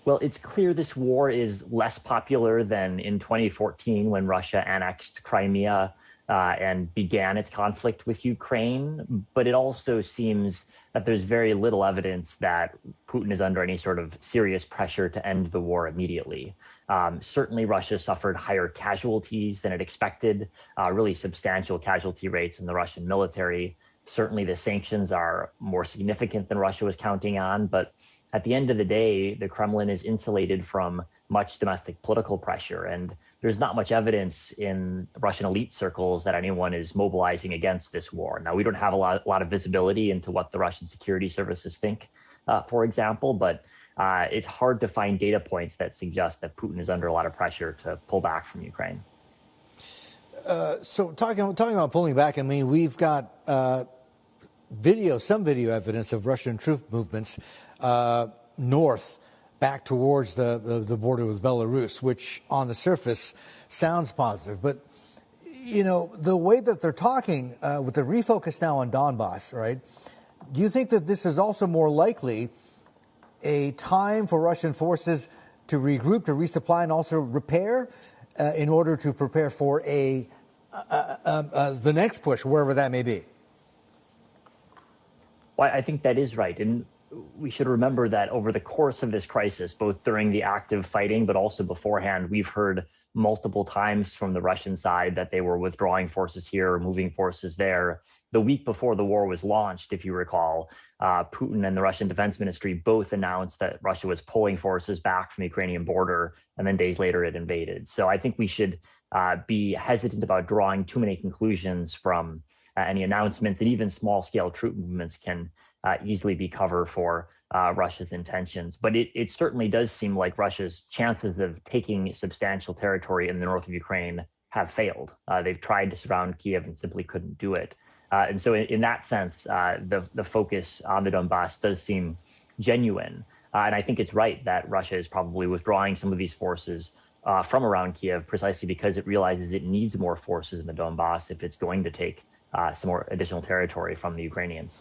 Well, it's clear this war is less popular than in 2014 when Russia annexed Crimea and began its conflict with Ukraine. But it also seems that there's very little evidence that Putin is under any sort of serious pressure to end the war immediately. Certainly, Russia suffered higher casualties than it expected, really substantial casualty rates in the Russian military. Certainly, the sanctions are more significant than Russia was counting on. But at the end of the day, the Kremlin is insulated from much domestic political pressure. And there's not much evidence in Russian elite circles that anyone is mobilizing against this war. Now, we don't have a lot of visibility into what the Russian security services think, for example, but it's hard to find data points that suggest that Putin is under a lot of pressure to pull back from Ukraine. So talking about pulling back, I mean, we've got some video evidence of Russian troop movements north back towards the border with Belarus, which on the surface sounds positive. But, you know, the way that they're talking with the refocus now on Donbass, right? Do you think that this is also more likely a time for Russian forces to regroup, to resupply, and also repair in order to prepare for the next push, wherever that may be? Well, I think that is right. And we should remember that over the course of this crisis, both during the active fighting, but also beforehand, we've heard multiple times from the Russian side that they were withdrawing forces here or moving forces there. The week before the war was launched, if you recall, Putin and the Russian Defense Ministry both announced that Russia was pulling forces back from the Ukrainian border, and then days later it invaded. So I think we should be hesitant about drawing too many conclusions from any announcements, and even small-scale troop movements can easily be cover for Russia's intentions. But it certainly does seem like Russia's chances of taking substantial territory in the north of Ukraine have failed. They've tried to surround Kiev and simply couldn't do it. And so in that sense, the focus on the Donbass does seem genuine. And I think it's right that Russia is probably withdrawing some of these forces from around Kiev precisely because it realizes it needs more forces in the Donbass if it's going to take some more additional territory from the Ukrainians.